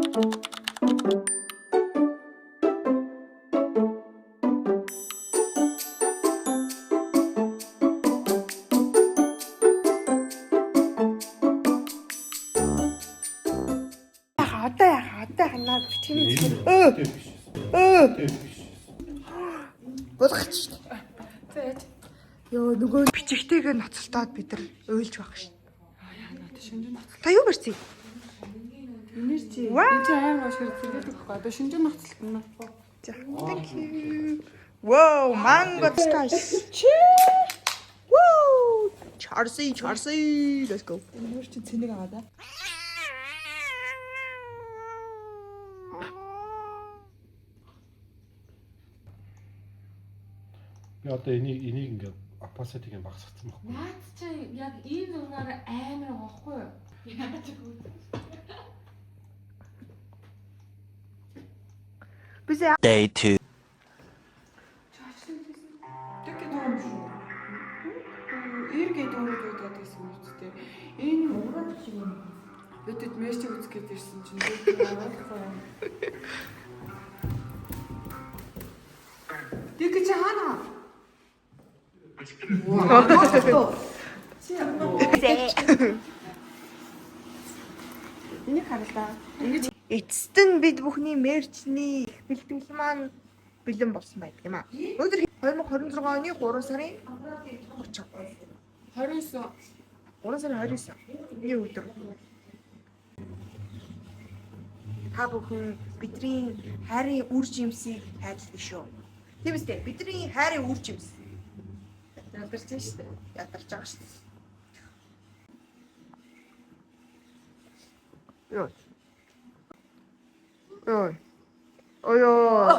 Одоо ханаад тийм болгоч шүү дээ. За яаж? Йоо нөгөө бичигтэйгээ ноцолтоод бид нар уйлж байх шин. Яа надад шинжэн ноцолт. Та юу барьцыг? Энер чи. Энд чи аймаг ашиг зэрэглэдэг байхгүй. Одоо шинжэн ноцолт нь. За. Thank you. Wow, mango spice. Woo! Charcy. Let's go. Энер чи цэнийг аваад аа. Би одоо энийг ингээд апасетиг юм багсгацсан байхгүй. Наад чи яг ийм зургаар амар байхгүй юу? Яаж вэ? Бизээ Day 2. Тэгэ дөрөв шүү. Эргээ дөрөв удаад байсан юм үстэй. Энэ ураад шиг юм. Бидэд мессеж үзэх гээд ирсэн чинь ойлгохгүй юм. Тэгэ чи хаана? Энийг харалаа. Ингэж эцэст нь бид бүхний мерчний бэлтгэл маань бэлэн болсон байдаг юм аа. Өнөөдөр 2026 оны 3 сарын 30. 29 3 сарын 29. Миний өдөр. Та бүхэн бидний хайрын үр жимсийг хайрлах шүү. Тийм үстэй. Бидний хайрын үр жимс. Ядарч байна шүү дээ. Ядарч байгаа шүү дээ. Йоо. Ой.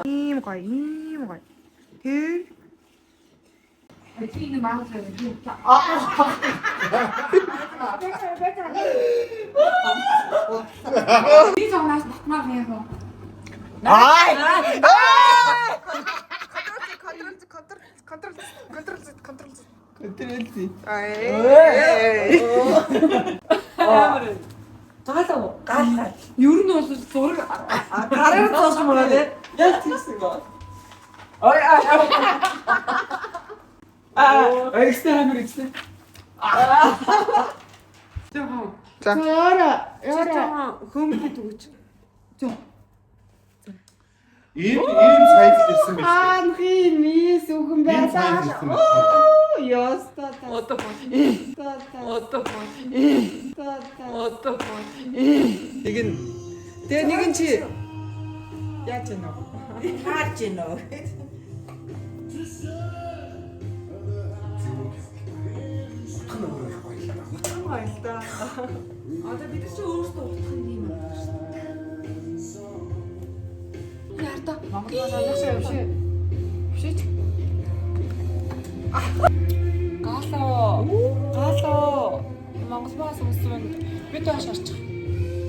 Ийм гоё. Тэр Эцгийн маань сайн юм. Би зогнаас батмаар юм уу? Гаалаа. Ер нь бол зураг гараар цааш мөрөө тий. Яг тийсэн гоо. Экстра. За. Яра хөмбөд өгч. Ийм сайз ирсэн байх. Анхи мис үхэн байлаа. Яста. Одоо Тэгээ нэг нь чи яаж яана вэ? Хаарч гинэ. Баярлалаа. Одоо бид чи өөрсдөө утгах юм юм байна шүү дээ. Ярда. Монголоос олгосон юм шиг. Бишээч. Гало. Монголоос өмсөн бид хаш харчих.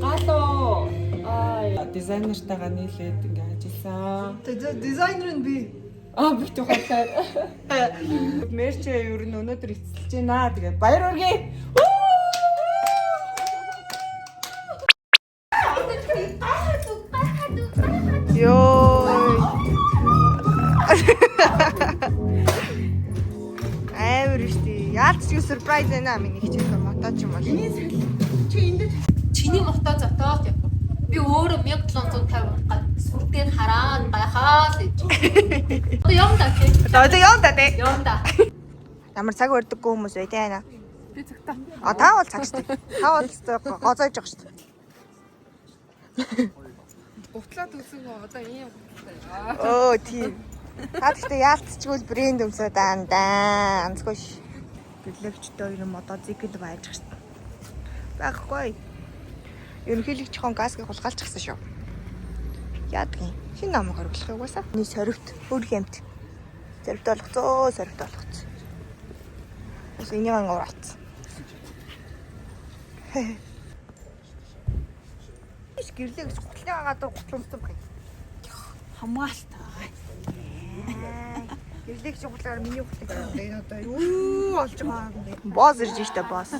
Гало. Дизайнертайгаа нийлээд ингээ ажилласан. Дизайнер нь би. Би тухайтай. Мерч ер нь өнөөдөр эцэлж байна. Тэгээ баяр хүргэе. Йоо. Амар штий. Яалч юу surprise байна миний хичээл моточ юм бол. Чи энд чиний мото зотоод яв. Би өөрөө 1750 гад сүрдгээр хараад гайхаад л. Одоо юм да тий. Одоо юм да тий. Юм да. Ямар цаг өрдөггүй хүмүүс бай тээ наа. Би цагтаа. Та бол цагчтай. Та бол гозоож байгаа шүү дээ. Гутлаад үзэн одоо ийм гутлаа. Оо тийм. Та гэхдээ яалтчгүй брэнд өмсөө даа. Анцгүй ш. Бэлэгчтэй ер нь модоо зигэд байж байгаа шүү дээ. Байхгүй. Ерөнхийлөгч хон газыг хулгайлчихсан шүү. Яадгийн. Хин намайг хоригдлох угаасаа. Миний соривт өөр хэмт. Соривт болгоцоо. Ус энийг ангууралцсан. Иш гэрлээ гэж гутлын гадар гутлумсан баг. Хамгаалтай. Гэрлээ гэж гутлаар миний гутлыг энэ одоо юу болж байгаа юм бэ? Босс ирж штэ босс.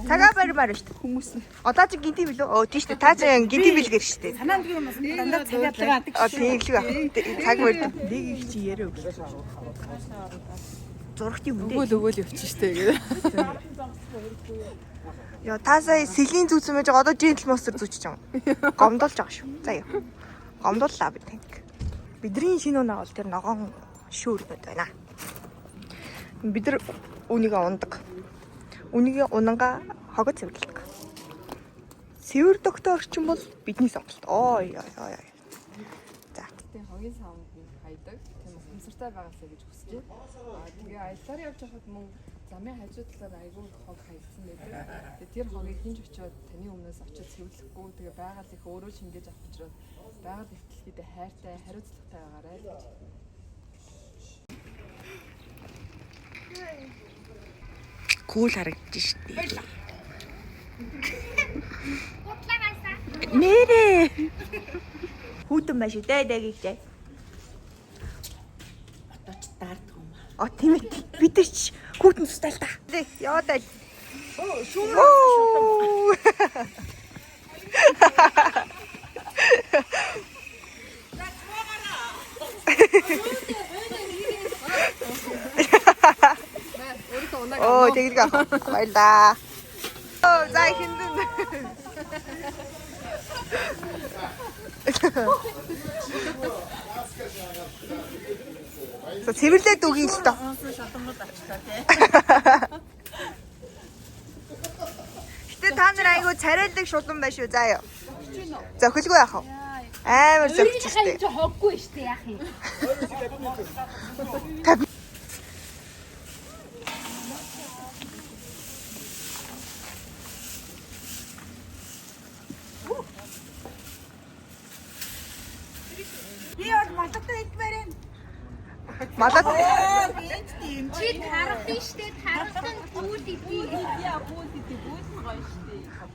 Цагаа барьмаар шүү дээ. Хүмүүс нь. Одоо чи гинти билүү? Оо тийм шүү дээ. Та чи гинти билгэр шүү дээ. Санаанд би юмас дандаа цагаадлага адаг. Тийм л баг. Цаг барьдаг. Нэг их чи яриа өглөө. Зургт юм дээ. Өгөөл явчих штэ гэдэг. Яа та сая сэлийн зүүсэн байж байгаа одоо джентль монстер зүүчиж байгаа. Гомдолж байгаа шүү. За яа. Гомдууллаа бид таньд. Бидний шинэ унаа бол тэр ногоон шүүрнүүд байна. Бид нар үнийгээ ундаг. Үнийгээ унанга хогод цэвэрлэдэг. Цэвэр доктор ч юм бол бидний сонголт. Ой. За. Тэгээ хогийн саунд хайдаг. Тийм ухамсартай байгаасаа гэж хүсэж байна. Тэгээ аяллаар явж байхад мөн замын хажуу талаар айгүй хог хаягдсан байдаг. Тэгээ тэр хогийг хинж очиод таны өмнөөс очиж цэвэрлэхгүй тэгээ байгаль их өөрөө шингээж авах учраас байгаль ихтлэхийдээ хайртай, хариуцлагатай байгаарай гэж. Кул харагдаж штий. Нэрээ. Хүүтэн маш үү дээ гэхдээ. Одоо ч даардаг юм. А тийм ээ. Бид нар ч хүүтэн тустай л та. Яваад аль. Шүүмрээ. Оо тэгэл гах. Баярлаа. Оо за хиндэн. За цэвэрлээд үгүй л тоо. Гэтэ та нар айгүй царайлаг шулан байна шүү заа юу. Зохилгүй яах вэ? Амар зохицтой. Чи хоггүй штэ яах юм. Би бол малтай идмээр юм. Малад Чи тарах штэ тарахсан гүйл идэх. Яа бүүл идэх бүүл нь гоё штэ.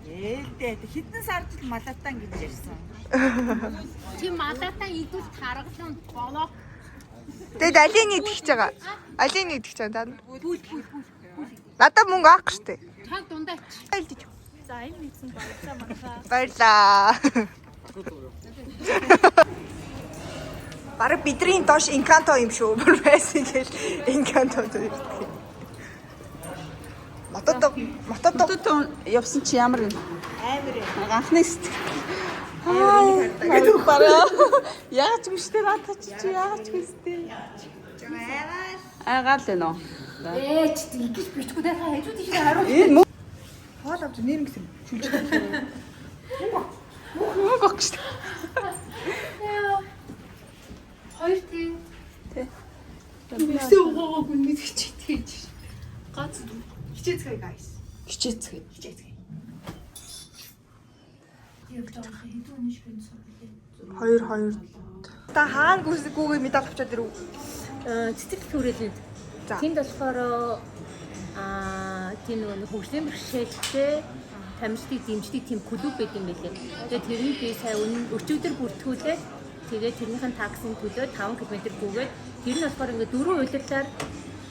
Ээлдээ хитэн сард л малатан гэж ярьсан. Чи малатаа идвэл тарахсан болоо. Тэгэд алийг идэх гэж байгаа. Алийг идэх гэж байгаа. Надад мөнгө авах штэ. Чаг дундаа чи. Айлдэж. За энэ нэгсэн баярлаа манайхаа. Баярлаа. Бараг бидний доош инканто юм шүү. Бүр байсан гэл инканто гэдэг. Мотото Явсан чи ямар юм? амар юм. Анхны сэтгэл. Аа. Бараа. Яагаад ч мөштэй надад чи яагаад ч хүстэй. Айгаал лээ нөө. Ч ингэж бичгүй даа хажууд тийш харуул. Энэ хоол авч нэр ингэсэн шүлж байгаа. Мөнгө өгч шүү. Хоёр тийм. Тэ. Өсөө угаагүй мэдчих чи тэгж. Гац Хичээцгээ guys. Хичээцгээ. яг жоохон хэдүүний шпинц суулээ. 2 Та хаана гүйгээ медаль авчаад ирв? цэцэрлэг хүрээлэнд. За. Тэнд болохоор тийм нэг хөгжлийн бэрхшээлтэй тамирчдыг дэмждэг тийм клуб байт юм байлээ. Тэгээд тэрний би сая өчигдөр бүртгүүлээд тэгээд тэрнийхэн таксын төлөө 5 км гүгээд тэр нь болохоор ингээд 4 уйлалаар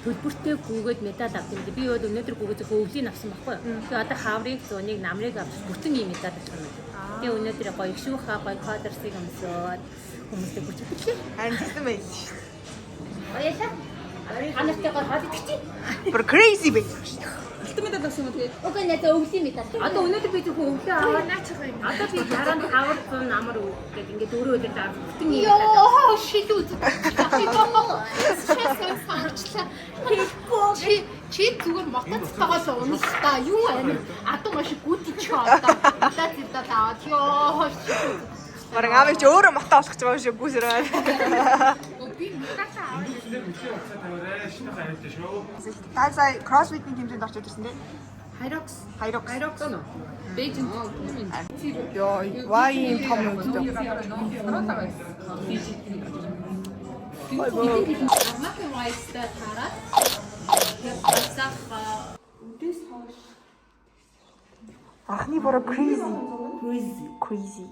төлбөртэй гүгээд медаль авсан. Би бол өнөөдөр гүгээд өвлийн авсан байхгүй юу. Тэгээд одоо хаврыг, зуныг, намрыг авч бүтэн ийм медаль авсан юм. Тэгээд өнөөдөр гоё шүүхаа гоё кадрсыг өмсөөд хүмүүстэй бүчгэлээ. Харин тийм байл шүү. Баярлалаа. Анартайгаар хаад идэх чи. Бүр crazy байл. Алтмэдэ дагсан юм тэгээ. Окей, надад өвлийн медаль. Одоо өнөөдөр би зөвхөн өвлөө аваад наачих юм. Одоо би 65 намар гэдэг ингээд 4 өдөр дараа бүтэн юм. Йоо шилүүд. Чи зүгээр мотоцтойгоо л уналтаа. Юу амир адуу маш гүтэж одоо. Мотоцтой аваад ёо. Бараг аав чи өөрөө мото олох гэж байгаа юм шиг гүсрээ. Би мотоцтой аваад. Та сая CrossFit-ийн хэмжээнд очиж ирсэн тий? Хайрокс. Хайрокс. Бээжин. Йоо, ваа юм том юм дөө. Махын вайстай тараад. Ясах Анхны бороо crazy. Crazy.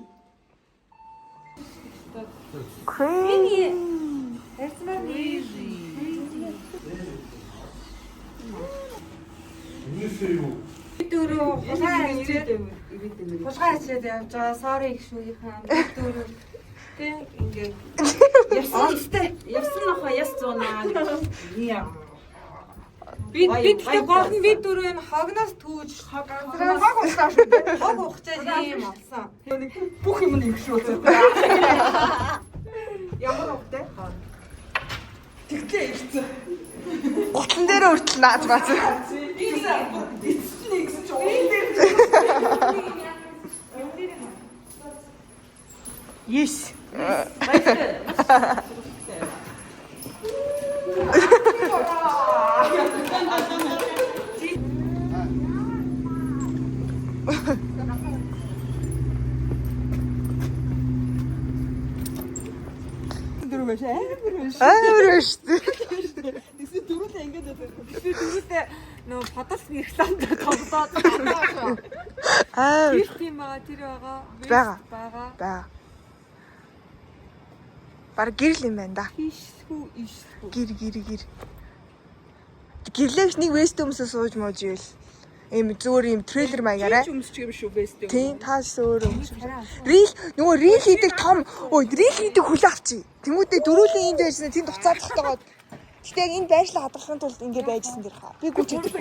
дөрөв хулгай хичээд явж байгаа. Sorry гэх шүүгийнхэн бид дөрөв тэг ингээд Явсан нохоо яс зуунаа. бид гэхдээ гол нь бид дөрөв энэ хогноос түүж хог ухтаа шүү дээ. Хог ухчаад ийм болсон. Бүх юм нэг шүү. Ямар ухтай? Тэгтээ ирсэн. Гутлан дээрээ хүртэл наад бац. Yes. Амар шүү. Тэгсэн дөрүлээ ингээд байдаг. Дөрүлээ нөө подолс рекламд тоглоод Аа. тийм байгаа тэр Бага. байгаа. Бараг гэрэл юм байна да. Ишхүү. Гэр. Гэрлэгч нэг вест өмсө сууж мууж ивэл ийм зүгээр ийм трейлер маягаараа. Өмсч юм шүү вест. Тийм таас өөр өмсөж. Рил хийдэг том рил хийдэг хүл авчи. Тэмүүтээ дөрүүлийн энд байжсан тэнд уцаад тахтагаад. Гэтэ яг энэ байршлаа хадгалахын тулд ингэ байжсан дэр хаа. Би гүч идэх.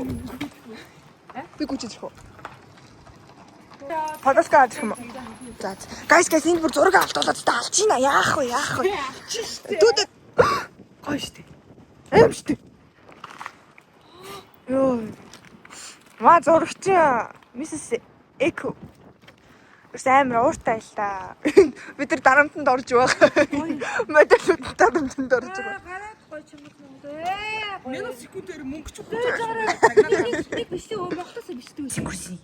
Подоска адих юм. За. Гайс энэ бүр зураг авалтуулаад та алчина. Яах вэ? Түүд гоё штэ. Аим штэ. Йоо. Ма зурагч Mrs. Echo. Амар ууртай л та. Бид нар дарамтанд орж байгаа. Модель дарамтанд орж байгаа. Гараад гоё ч юм уу. Минут секундээр мөнгө ч Нэг биш өөр багтаас бичдэг үү? Курси.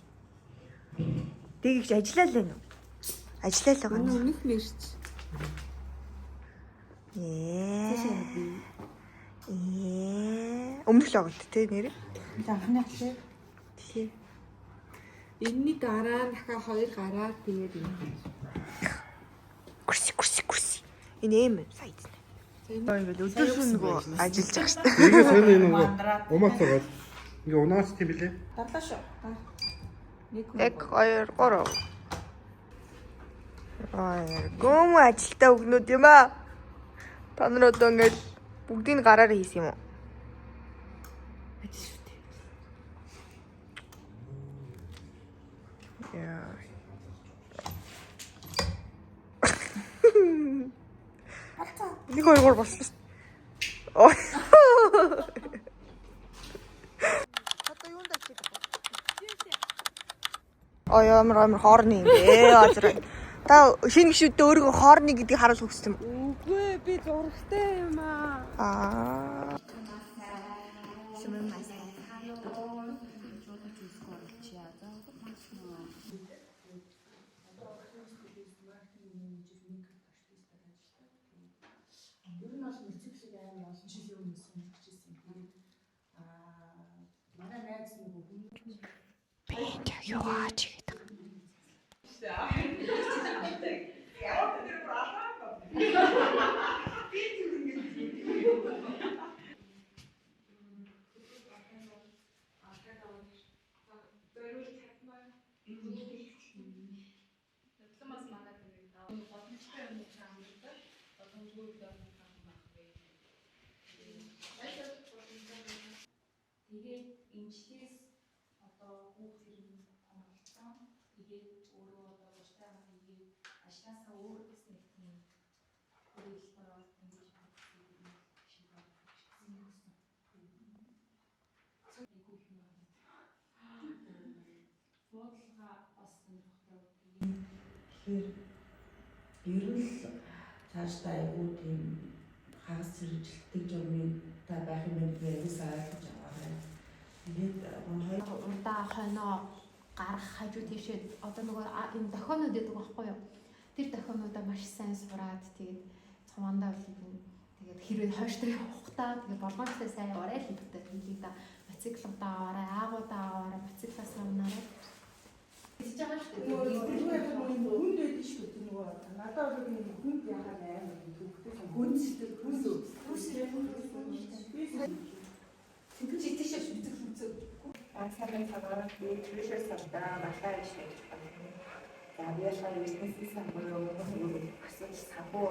Тэгж ажиллаа л байна уу? Ажиллаа л байгаа. Үнэх мэрч. Өмнөх л байгаа те нэр. Анхны хашаа. Тий. Энэний дараа дахиад 2 гараад тэгээд юм. Курси. Энэ юм сайн дээ. Ингээд өдөршөн нөгөө ажиллаж байгаа шүү дээ. Тэгээ сайн энэ нөгөө умаацаагаад ингээ унаач тийм билээ. Дадлаа шүү. 1 2 3. Гом ажилтаа өгнүүд юм аа. Та нар одоо ингээд бүгдийг гараараа хийсэн юм уу? Ажил шүү дээ. Яа. Нэг хоёр болсон шүү. Ой. Одоо юунд очиж байгаа? Ямар хоорны юм бэ? Азар. Та шинэ гişүүдтэй өөрийгөө хоорны гэдгийг харуулах хүссэн юм. Үгүй би зурагтай юм аа. Юу аач гэдэг. Тэгээд эмчлээс одоо хүүхд хэрэг томруулсан. Тэгээд өөрөө одоо гуртай байгаа тэгээд ажлаасаа өөр бас нэг тийм хөрөлт ороод ингэж бодсон шиг бодлого бас сонирхолтой. Тэгэхээр ер нь цаашдаа айгүй тийм хагас зэрэгжилттэй журмын та байх юм байна гэсэн ойлгож аваарай. Тэгээд урдаа хойноо гарах хажуу тийшээ одоо нөгөө энэ дохионууд гэдэг байхгүй юу? Тэр дохионуудаа маш сайн сураад тэгээд цомондоо үлдэн тэгээд хэрвээ хойш дээр явахдаа тэгээд болгоомжтой сайн яваарай л хэлдэг. Хэлээ да моциклуудаа аваарай, аагуудаа аваарай, моциклаас унаарай. Хийж байгаа шүү дээ. хүнд байдаг шүү дээ нөгөө надад бол нэг хүнд яхаа амар хүнд сэтгэл хүнд Тэгж тийшээ шүтэх Сайн цагаараа тийшээс авдаа малаа ижтэй байна. За биашаа бизнес санхүү асууж санхүү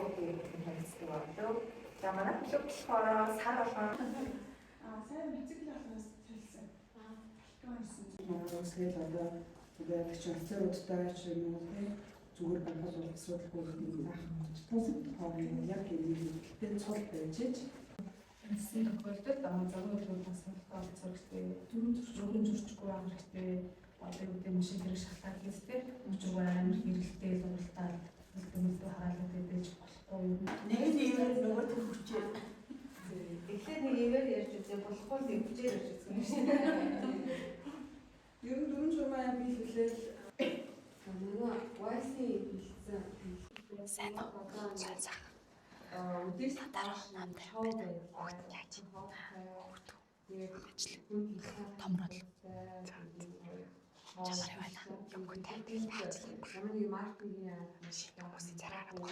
хэрэгсдэг болов. За манай клуб болохоор сар болгоо сайн бицэглэл ахнаас хэлсэн. Тэгэл одоо тэгээд чөлцөөдтэй ч юм уу зүгээр банкад асуудалгүй заах юм. Яг энэ цол байж Гэсэн тохиолдолд загвар хөлбөмбөс сонголтоо зурагтай зүрхэн зурчихгүй байх хэрэгтэй. Одоо үүдээ машин хэрэг шалтгаалж үстэй. Өчигдөр амар хэрэгтэй сургалтаар хөлбөмбөс хараалт өгдөж болохгүй. нэг нэмэр нөгөө төр хүчээ. Тэгэхээр нэг ивэл ярьж үзээ болохгүй нэг хүчээр ярьж үзсэн юм шиг. Ер нь дөрөв журмаа би хэлээл Нөгөө YC хэлсэн. сайн уу? Сайн. Үдээс дараах нам хавд яаж Томрол. Чамаар байна. Юугүй тайлбар хаацлаа. Ямар маркетингийн Шинэ хүмүүсийн зараагаад гоё.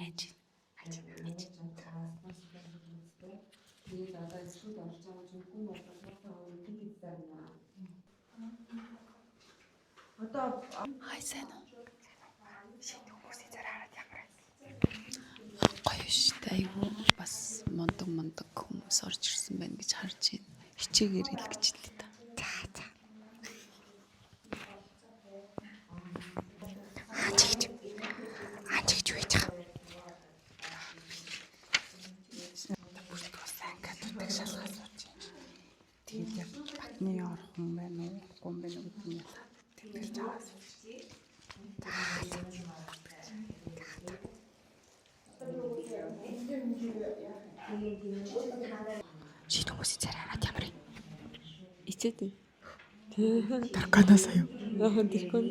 Ээж. Тэгээд одоо эсвэл орж байгаа чинь хүн болгохоо үгүй байна. одоо Хай сайн уу? Шинэ хүмүүсийн зараагаад ямар гоё шүү дээ. Айгу бас мундаг хүмүүс орж ирсэн байна гэж харж байна. Хичээгээр ил гэж л та. За. Ачигч үйж байгаа. Бүртгөөс ангаддаг шалгаж сууж байна. Тэгээд яг батны орхон байна уу? Гом байна уу гэдэг нь тэгэрч аваас. Шийд хүмүүсийн царайраад ямар юм? Ичээд ээ. Тарканаас аюу. Тэркон.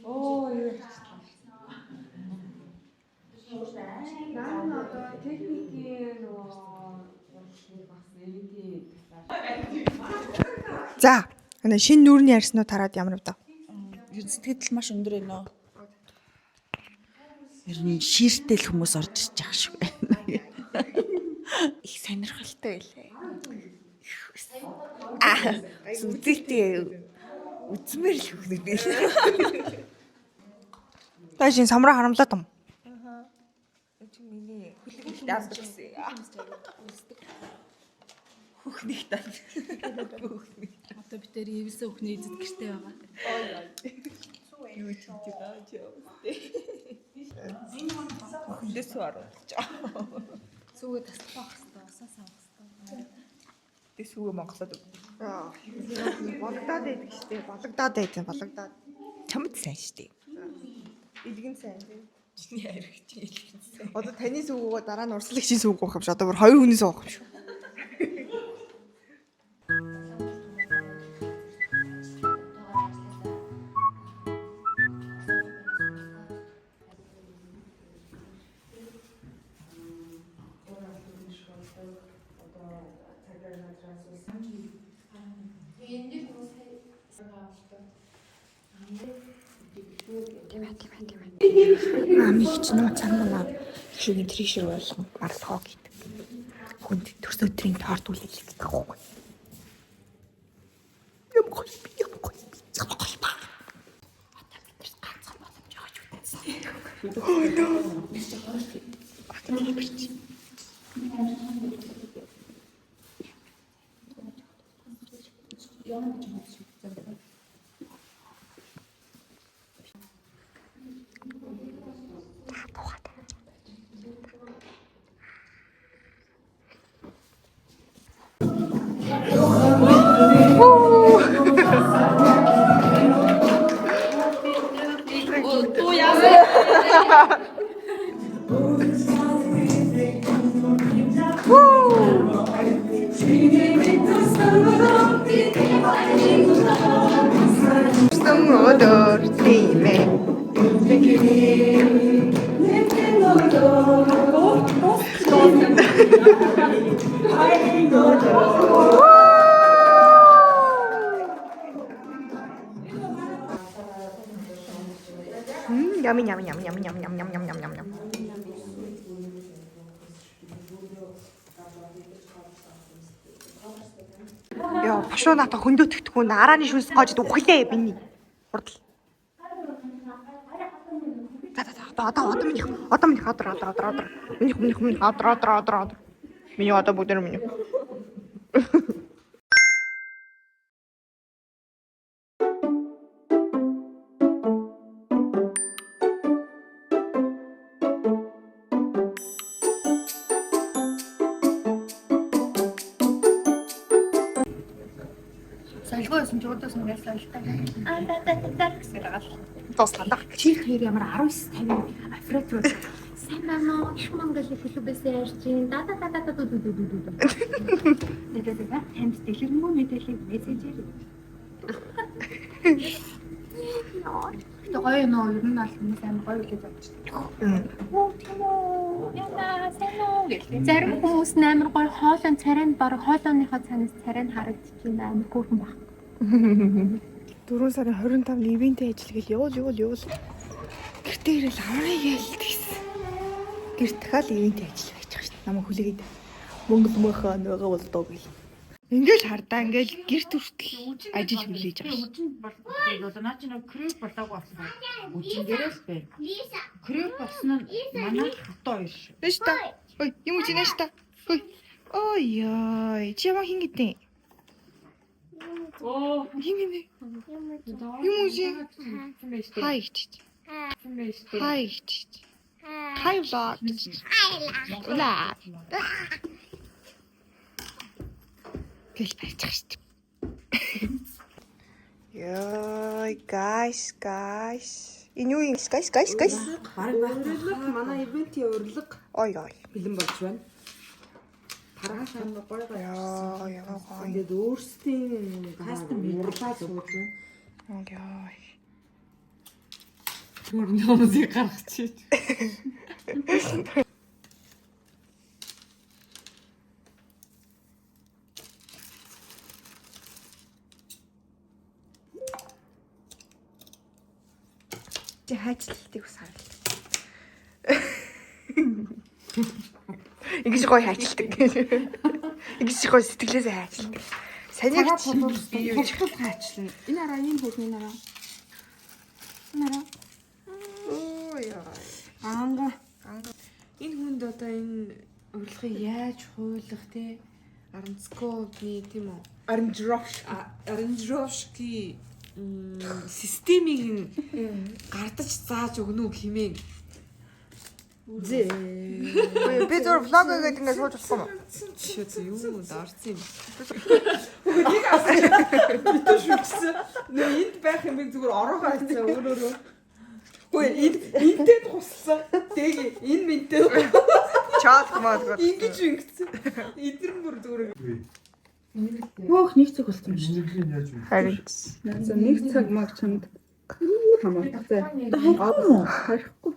Оо юу. Наа одоо техникийн нөгөө бас нэмийн За, шинэ нүүрний ярьснуу тараад ямар вэ? Ер нь сэтгэл маш өндөр байна. Ер нь шииртэл хүмүүс орж иж байгаа шүү. Их сонирхолтой байлээ. Үзэлтэй үзмэр л хөвгөл. Та шинэ самраа харамлаад юм. Чи миний хөлөг даалдаг гэсэн. Хүүхнийг тал. Одоо бид тэр ивэлсэн өхний эзэд гэртэй байгаа. Юу ч хийж байгаа ч юм. Хөлөөс оруулж байгаа. Сүүгээ таслах байх хэвээр усаа савах хэвээр. Тэс үгүй Монголод. Бологдоод байдаг штеп. Бологдоод. Чамд сайн штеп. Илгэн сайн тийм. Чиний аригч илгэнсэн. Одоо таны сүгөө дараа нь урслагчийн сүг гоох юм шиг. Одоо бүр хоёр хүний сүг гоох юм шиг. Амигч нөө цаанаа шүгэн тришэр болгон марлахоо гэдэг. Хүнд төрс өдрийн торт үлээлэх гэх юм. Юм гоё. Одоо бид ганцхан боломж өгч үзсэн. Yummy. ёо бошоо ната хөндөтгдөхгүй арааны шүнс гожд ухлаа биний. Хурдл. Одоо минь одор. Минь одор. Миний одоо бүгд минь. Солигоосон ч өдөөс нь яасан л та. Гэсэн гал. Тосгондоо. Чи тэр ямар 19:50 Африк руу сайн байна. Их Монголын клубээс ярьж байна. Да. Нэтэйгээ танд дэлгэрэнгүй мэдээллийг мессежээр. Тэгээ нөө ер нь аль хүмүүс амар гоё гэж бодож байна. Оо тийм үү. Яна сайн уу гэх. Зарим хүмүүс амар гоё хоолон царай нь баг хоолооныхоо цанаас царай нь харагдчихна амар хөөрхөн баг. 4 сарын 25-ны ивэнтийн ажил гэл явуул. Гэртээ ирэл амрыг яалт гэсэн. Гэрт дахиад ивэнтийн ажил байж байгаа шүү дээ. Намайг хүлээгээд Монгол мөхөө нөгөө болдоо гэл. Ингээл хардаа ингээл гэрт хүртэл ажил хүлээж байгаа шүү. бол наа чи нэг креп болоогүй болсон байна. Үжин дээрээс байна. Креп болсон нь манай хатуу хоёр шүү. Тэш та. Ой, юм уу чинаш та. Ой. Ой ёо, чи яа хин гэдэг. Оо, Хин гэдэг. Юм уу чи? Хай гэж. Хай гэж. Хай влог. Влог. Гэл барьж байгаа шүү дээ. Ёо, guys. Энэ юу юм guys? Бараг байх. Манай ивэнтийн урилга Ой. бэлэн болж байна. Тарахаа гоё гоё. Яа гоё. Ингээд өөрсдийн кастом бирлээ сууж байна. Ой. Түрний хүмүүсийг гаргачих. Чи хайчлалтыг ус харал. Ингэж гоё хайчилдаг. Ингэж гоё сэтгэлээсээ хайчилдаг. Санийгч Би юу ч хаачлаа. Энэ араа юм бүгний нараа. оо яа. Анга. Энэ хүнд одоо энэ урилгыг яаж хуулах те? Аранцковны тийм үү? Аранжировшки системийг гардаж зааж өгнө үү хэмээн. Би зур влог гэдэг ингэ сууж болохгүй юм. Шээ юу даарсан юм. Нөө энд байх юм би зүгээр ороогоо хайцаа өөрөөрөө. Үгүй энтэй туссан. Тэгээ энэ минтэй Чаат маад. ингэж ингэсэн. Эдгэр бүр зүгээр. Хөөх нэг цаг болсон юм шүү. Шинжлэлийн яаж вэ? Харин. За нэг цаг маг чамд хамаах. За Харихгүй.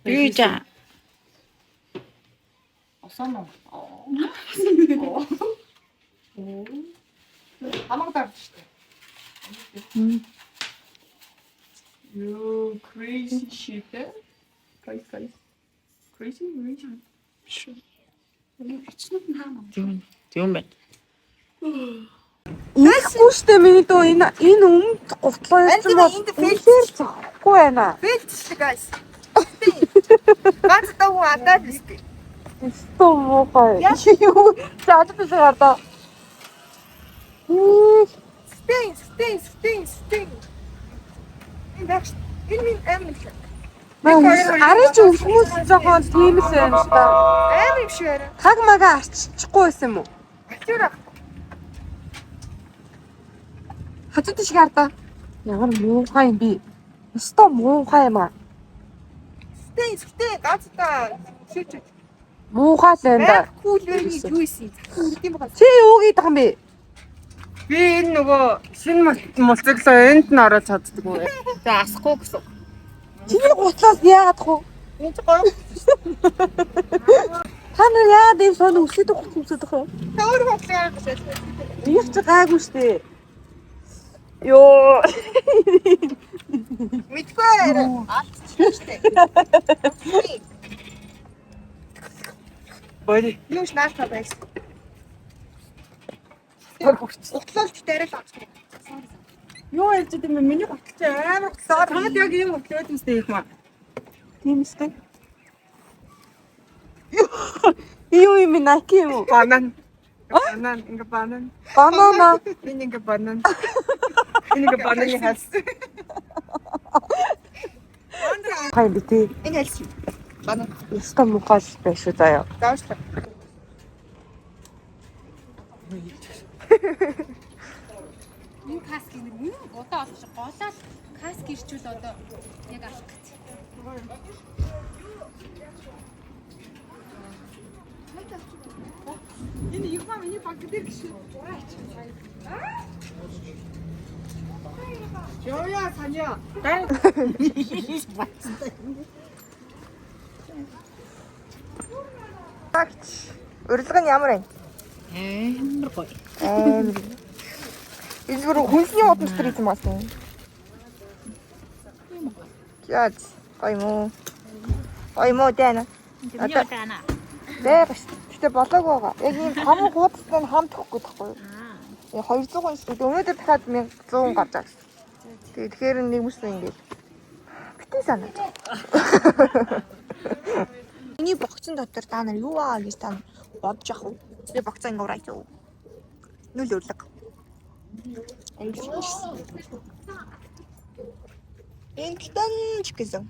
Бижа. Осоо. Хамаг дарж штэ. You crazy shit. Crazy. Тийм байна. Ихгүй штэ миний дөө энэ өмнөд гутлаа ярьсан бол үнээр зоохгүй байна. Фэлч guys. Ганц таа хүн алдаад бистэ. Стоо мохой. Юу цаад бисгаарда. Стин. Энэ амин. Арайч хүмүүс жоохон тийм л байна шүү дээ. Аим юм шиг арай. Хаг мага арччихгүй байсан юм уу? Ачуура. Хацууд шиг хардаа. Ямар муухай юм би. Өстой муухай юм аа. Стин гац та. Муухай л энэ да. Кул вэний юусэн. Чи юу гэдэг юм бэ? би энэ нөгөө шинэ мулцаглаа энд нь ороод чаддаг уу. Тэгээ асахгүй гэсэн. Чиний гутлаас яагаад хөө? Энд гоё. Та нар яагаад ийм сони өсөд гутал өмсөд байгаа вэ? Та өөрөө бодлоо гэсэн. Их ч гайгүй штэ. Йоо. Мэдгүй. Алдчихсан штэ. Бори. Юуш нааштай байсан. Утлалт дээрээ л авчих. Юу ярьж байгаа юм миний готлч амар гсаад хамт яг юм өглөөд үстэй их маа. Тийм үстэй. Юу юм Nike юм уу? Банан. Банан ингээ банан. Банана. Энэ ингээ банан. Энэ ингээ бананы хас. Хай битээ. Энэ аль шиг. Банан. Яста мухал байх шүү заяа. Дааштай. Энэ каски нэг үнэн удаа олох шиг голоод каски ирчүүл одоо яг авах гэж. Энэ их маа миний баг дээр гişи. Ёя санья. Багч. Урилга нь ямар вэ? Амар гоё. Амар. Энэ бүр хүнсний модон дотор юм байна. Яа, гоё мó. Гоё мó дэна. Тэний даана. Бэж. Гэтэ болоог байгаа. Яг ийм том хуудастай нь хамт өгөхгүй байхгүй юу? 200 хүн шүү. Өнөөдөр дахиад 1100 гарч байгаа шүү. Тэгээ тэгэхээр нэг мөсөн ингэж битэн санаа. Миний богцон дотор та нар юу аа гэж та бодож ах уу? Би богцоо ингэ ураач юу? Нүл өрлөг. Энтэнч гэсэн.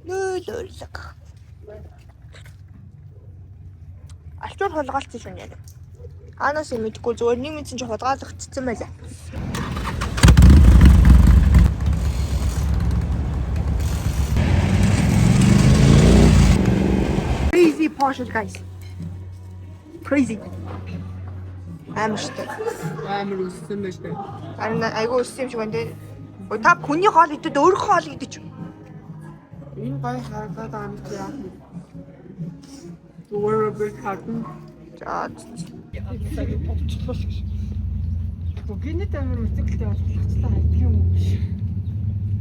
Нүл өрлөг. Альчуур хулгайлт юм яа. Анаас юм мэдгүй зүгээр нэг мэдсэн чи хулгайлагдсан байлаа. Crazy Porsche guys. Crazy. Амар штэ. Амар үссэн байж таа. Харин айгу өссөн юм шиг байна те. Ой та хүний хоол идэд өөрийнхөө хоол идэж. Энэ гой харагдаад байгаа юм чи яах вэ? Зүгээр би хатан. За. Гинэт амар үзэгтэй болохтой хайдаг юм уу?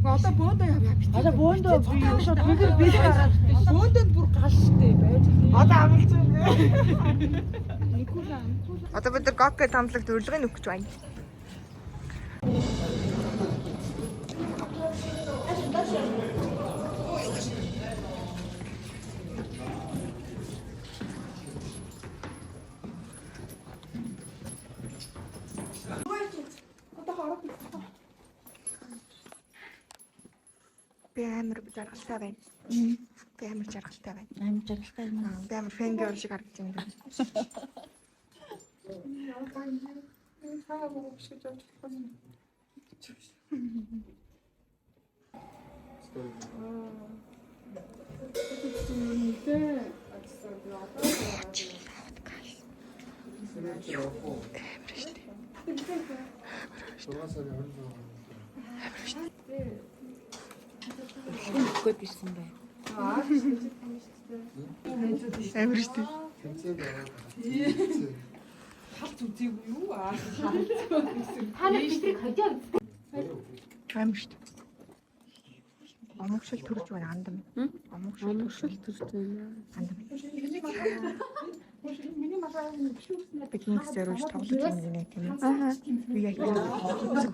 Одоо бөөндөө яваа бит. Одоо бөөндөө би шууд бигэр би хараад. Бөөндөө бүр гал штэ байж. Одоо амгалж байна. Одоо бид нар гокке тамлагт урилгыг нөхөж байна. Би амар жаргалтай байна. Би амар жаргалтай байна. Амар жаргалтай юм аа. Би амар фэн гэрл шиг харагдаж байна. Өгөөд ирсэн бай. Амар штэ. Халт үзээгүй юу аа? Та нар бидрийг хожоо. Амар штэ. Амгшил төрж байна андам. Амгшил төрж байна. Андам. Бидний зэрэг тоглож байгаа юм тийм ээ. Аа. Би яг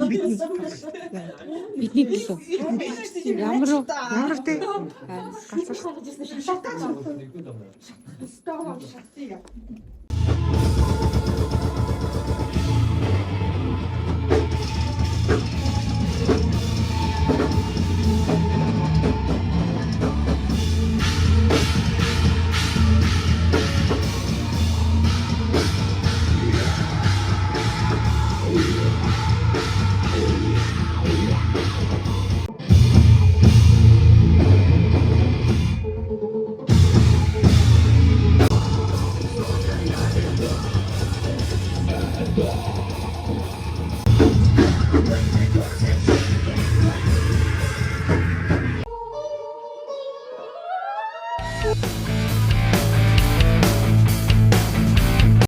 бидний төлөө. Ямар вэ? Галзуу.